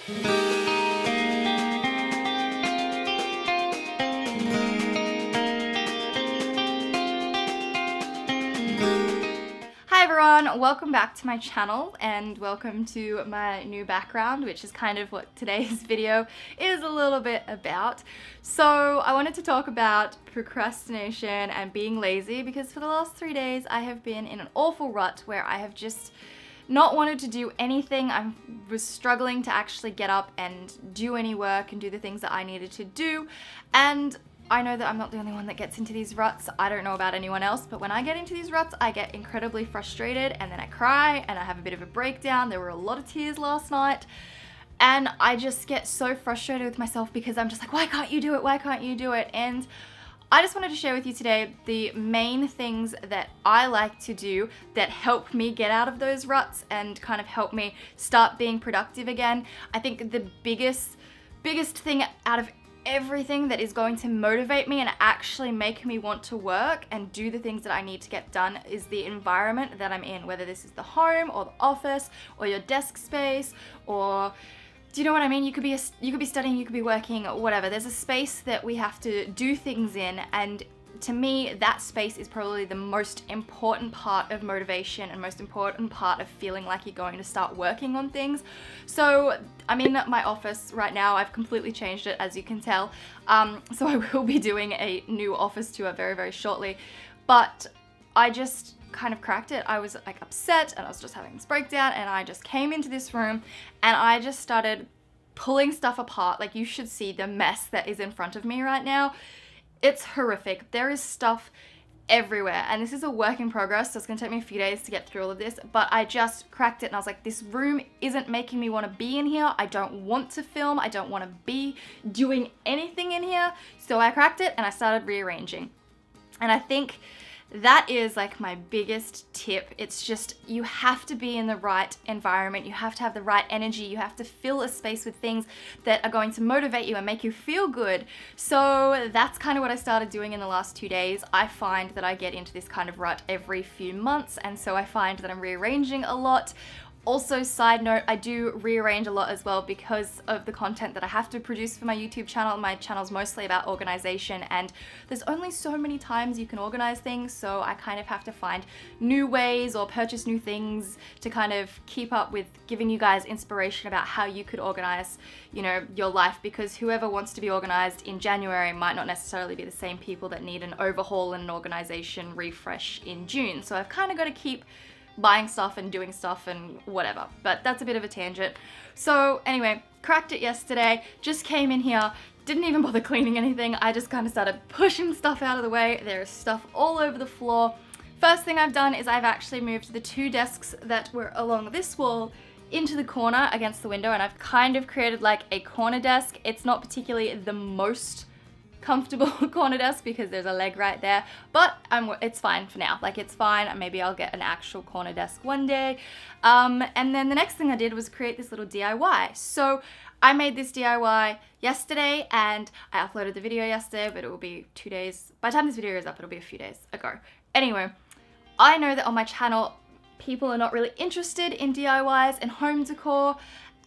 Hi everyone, welcome back to my channel and welcome to my new background, which is kind of what today's video is a little bit about. So I wanted to talk about procrastination and being lazy because for the last 3 days I have been in an awful rut where I have just not wanted to do anything. I was struggling to actually get up and do any work and do the things that I needed to do, and I know that I'm not the only one that gets into these ruts. I don't know about anyone else, but when I get into these ruts, I get incredibly frustrated and then I cry and I have a bit of a breakdown. There were a lot of tears last night and I just get so frustrated with myself because I'm just like, why can't you do it? Why can't you do it? And I just wanted to share with you today the main things that I like to do that help me get out of those ruts and kind of help me start being productive again. I think the biggest thing out of everything that is going to motivate me and actually make me want to work and do the things that I need to get done is the environment that I'm in, whether this is the home or the office or your desk space, or do you know what I mean? You could be studying, you could be working, whatever. There's a space that we have to do things in, and to me, that space is probably the most important part of motivation and most important part of feeling like you're going to start working on things. So I'm in my office right now. I've completely changed it, as you can tell. So I will be doing a new office tour very, very shortly. But I just kind of cracked it. I was like upset and I was just having this breakdown, and I just came into this room and I just started pulling stuff apart. Like, you should see the mess that is in front of me right now. It's horrific. There is stuff everywhere, and this is a work in progress, so it's gonna take me a few days to get through all of this, but I just cracked it and I was like, this room isn't making me want to be in here. I don't want to film. I don't want to be doing anything in here. So I cracked it and I started rearranging. And I think that is like my biggest tip. It's just, you have to be in the right environment. You have to have the right energy. You have to fill a space with things that are going to motivate you and make you feel good. So that's kind of what I started doing in the last 2 days. I find that I get into this kind of rut every few months, and so I find that I'm rearranging a lot. Also, side note, I do rearrange a lot as well because of the content that I have to produce for my YouTube channel. My channel's mostly about organization, and there's only so many times you can organize things, so I kind of have to find new ways or purchase new things to kind of keep up with giving you guys inspiration about how you could organize, you know, your life, because whoever wants to be organized in January might not necessarily be the same people that need an overhaul and an organization refresh in June. So I've kind of got to keep buying stuff and doing stuff and whatever, but that's a bit of a tangent. So anyway, cracked it yesterday, just came in here, didn't even bother cleaning anything. I just kind of started pushing stuff out of the way. There's stuff all over the floor. First thing I've done is I've actually moved the 2 desks that were along this wall into the corner against the window, and I've kind of created like a corner desk. It's not particularly the most comfortable corner desk because there's a leg right there, but it's fine for now. Like, it's fine. Maybe I'll get an actual corner desk one day. And then the next thing I did was create this little DIY. So I made this DIY yesterday and I uploaded the video yesterday, but it will be 2 days. By the time this video is up, it'll be a few days ago. Anyway, I know that on my channel, people are not really interested in DIYs and home decor.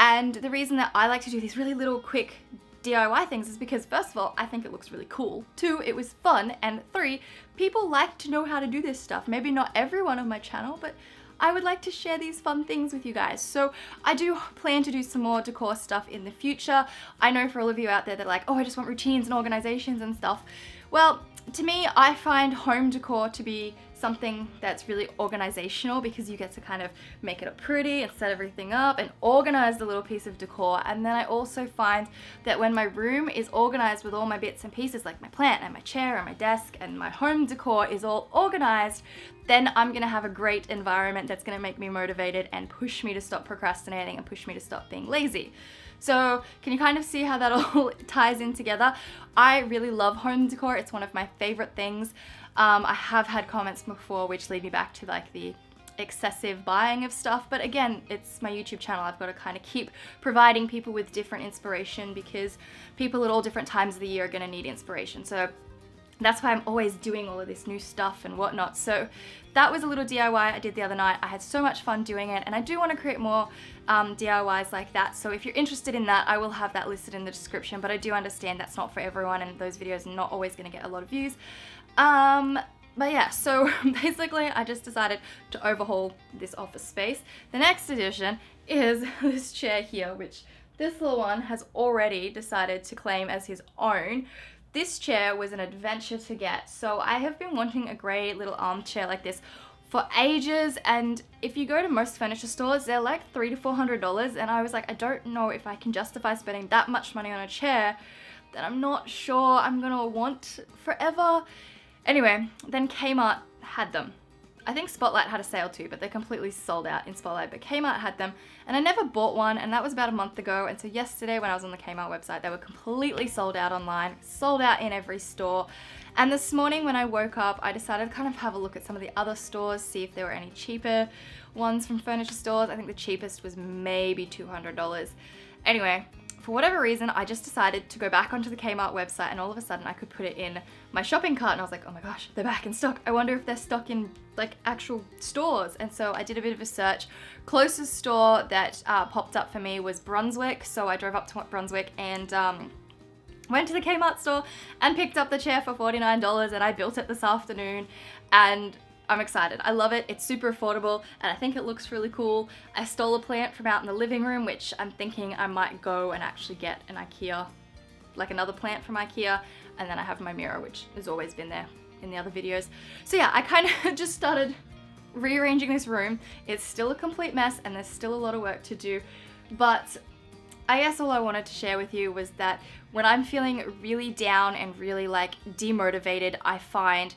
And the reason that I like to do these really little quick DIY things is because, first of all, I think it looks really cool. 2, it was fun. And 3, people like to know how to do this stuff. Maybe not everyone on my channel, but I would like to share these fun things with you guys. So I do plan to do some more decor stuff in the future. I know for all of you out there that are like, oh, I just want routines and organizations and stuff. Well, to me, I find home decor to be something that's really organizational because you get to kind of make it up pretty and set everything up and organize the little piece of decor. And then I also find that when my room is organized with all my bits and pieces, like my plant and my chair and my desk and my home decor is all organized, then I'm gonna have a great environment that's gonna make me motivated and push me to stop procrastinating and push me to stop being lazy. So can you kind of see how that all ties in together? I really love home decor. It's one of my favorite things. I have had comments before which lead me back to like the excessive buying of stuff, but again, it's my YouTube channel. I've got to kind of keep providing people with different inspiration because people at all different times of the year are going to need inspiration. So That's why I'm always doing all of this new stuff and whatnot. So that was a little DIY I did the other night. I had so much fun doing it, and I do want to create more DIYs like that. So if you're interested in that, I will have that listed in the description, but I do understand that's not for everyone, and those videos are not always going to get a lot of views. But yeah, so basically I just decided to overhaul this office space. The next addition is this chair here, which this little one has already decided to claim as his own. This chair was an adventure to get. So I have been wanting a great little armchair like this for ages, and if you go to most furniture stores, they're like $300 to $400, and I was like, I don't know if I can justify spending that much money on a chair that I'm not sure I'm gonna want forever. Anyway, then Kmart had them. I think Spotlight had a sale too, but they're completely sold out in Spotlight, but Kmart had them, and I never bought one, and that was about a month ago. And so yesterday when I was on the Kmart website, they were completely sold out online, sold out in every store. And this morning when I woke up, I decided to kind of have a look at some of the other stores, see if there were any cheaper ones from furniture stores. I think the cheapest was maybe $200. Anyway, for whatever reason, I just decided to go back onto the Kmart website, and all of a sudden I could put it in my shopping cart, and I was like, oh my gosh, they're back in stock. I wonder if they're stock in like actual stores. And so I did a bit of a search. Closest store that popped up for me was Brunswick. So I drove up to Brunswick and went to the Kmart store and picked up the chair for $49, and I built it this afternoon, and I'm excited. I love it. It's super affordable, and I think it looks really cool. I stole a plant from out in the living room, which I'm thinking I might go and actually get an IKEA, like another plant from IKEA, and then I have my mirror, which has always been there in the other videos. So yeah, I kind of just started rearranging this room. It's still a complete mess, and there's still a lot of work to do, but I guess all I wanted to share with you was that when I'm feeling really down and really like demotivated, I find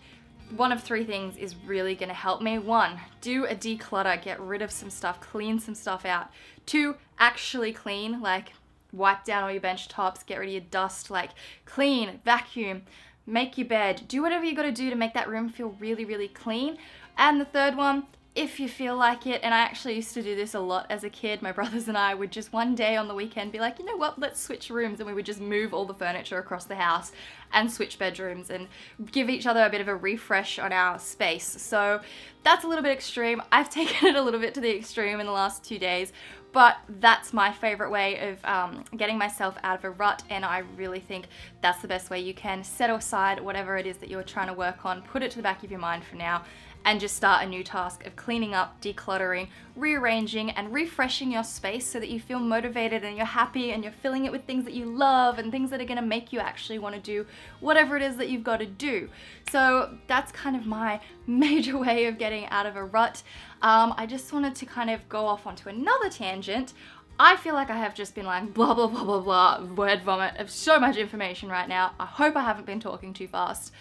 one of three things is really gonna help me. One, do a declutter, get rid of some stuff, clean some stuff out. Two, actually clean, like wipe down all your bench tops, get rid of your dust, like clean, vacuum, make your bed, do whatever you gotta do to make that room feel really, really clean. And the third one, if you feel like it, and I actually used to do this a lot as a kid, my brothers and I would just one day on the weekend be like, you know what, let's switch rooms, and we would just move all the furniture across the house and switch bedrooms and give each other a bit of a refresh on our space. So that's a little bit extreme. I've taken it a little bit to the extreme in the last 2 days, but that's my favorite way of getting myself out of a rut, and I really think that's the best way you can set aside whatever it is that you're trying to work on, put it to the back of your mind for now, and just start a new task of cleaning up, decluttering, rearranging, and refreshing your space so that you feel motivated and you're happy and you're filling it with things that you love and things that are gonna make you actually wanna do whatever it is that you've gotta do. So that's kind of my major way of getting out of a rut. I just wanted to kind of go off onto another tangent. I feel like I have just been like blah, blah, blah, blah, blah, word vomit of so much information right now. I hope I haven't been talking too fast.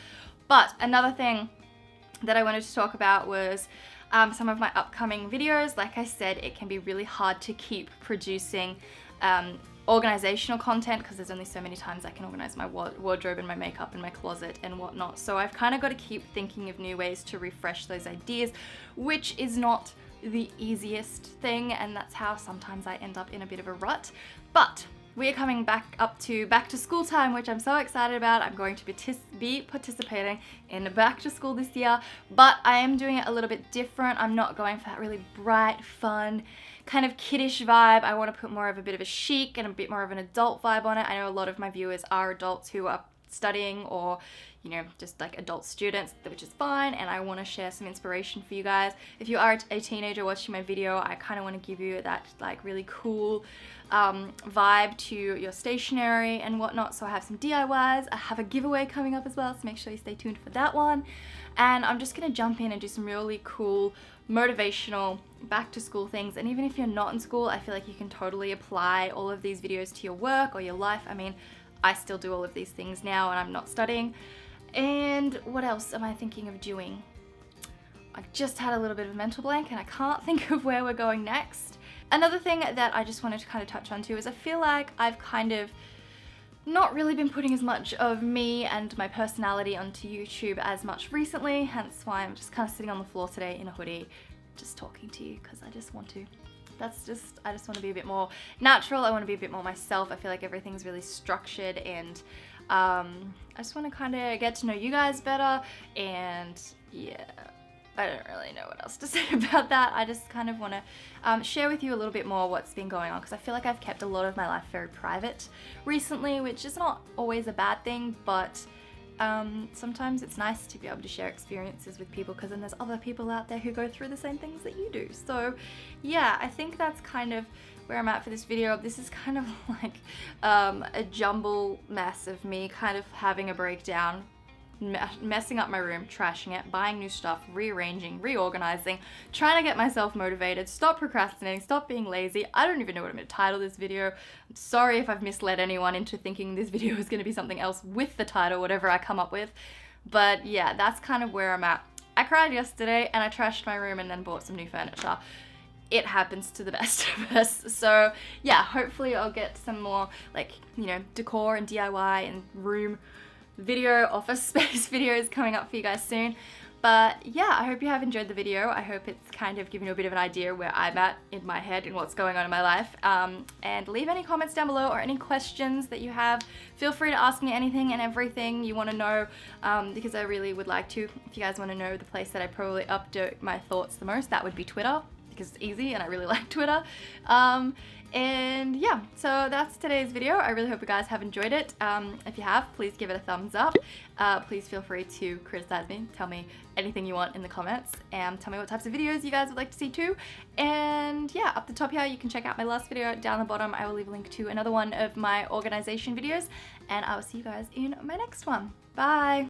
But another thing that I wanted to talk about was some of my upcoming videos. Like I said, it can be really hard to keep producing organizational content because there's only so many times I can organize my wardrobe and my makeup and my closet and whatnot. So I've kind of got to keep thinking of new ways to refresh those ideas, which is not the easiest thing, and that's how sometimes I end up in a bit of a rut. But we are coming back to school time, which I'm so excited about. I'm going to be participating in back to school this year, but I am doing it a little bit different. I'm not going for that really bright, fun, kind of kiddish vibe. I want to put more of a bit of a chic and a bit more of an adult vibe on it. I know a lot of my viewers are adults who are studying or, you know, just like adult students, which is fine, and I want to share some inspiration for you guys. If you are a teenager watching my video, I kind of want to give you that like really cool vibe to your stationery and whatnot. So I have some DIYs, I have a giveaway coming up as well, so make sure you stay tuned for that one. And I'm just gonna jump in and do some really cool motivational back to school things. And even if you're not in school, I feel like you can totally apply all of these videos to your work or your life. I mean, I still do all of these things now and I'm not studying. And what else am I thinking of doing? I just had a little bit of a mental blank and I can't think of where we're going next. Another thing that I just wanted to kind of touch on too is I feel like I've kind of not really been putting as much of me and my personality onto YouTube as much recently, hence why I'm just kind of sitting on the floor today in a hoodie just talking to you, because I just want to. I just want to be a bit more natural. I want to be a bit more myself. I feel like everything's really structured and I just want to kind of get to know you guys better, and yeah, I don't really know what else to say about that. I just kind of want to share with you a little bit more what's been going on, because I feel like I've kept a lot of my life very private recently, which is not always a bad thing, but sometimes it's nice to be able to share experiences with people, because then there's other people out there who go through the same things that you do. So yeah, I think that's kind of where I'm at for this video. This is kind of like a jumble mess of me kind of having a breakdown, messing up my room, trashing it, buying new stuff, rearranging, reorganizing, trying to get myself motivated, stop procrastinating, stop being lazy. I don't even know what I'm going to title this video. I'm sorry if I've misled anyone into thinking this video is going to be something else with the title, whatever I come up with. But yeah, that's kind of where I'm at. I cried yesterday and I trashed my room and then bought some new furniture. It happens to the best of us. So yeah, hopefully I'll get some more, like, you know, decor and DIY and room video, office space videos coming up for you guys soon. But yeah, I hope you have enjoyed the video. I hope it's kind of given you a bit of an idea where I'm at in my head and what's going on in my life. And leave any comments down below or any questions that you have. Feel free to ask me anything and everything you want to know, because I really would like to. If you guys want to know the place that I probably update my thoughts the most, that would be Twitter, because it's easy and I really like Twitter. And yeah, so that's today's video. I really hope you guys have enjoyed it. If you have, please give it a thumbs up. Please feel free to criticize me, tell me anything you want in the comments, and tell me what types of videos you guys would like to see too. And yeah, up the top here you can check out my last video. Down the bottom I will leave a link to another one of my organization videos, and I will see you guys in my next one. Bye!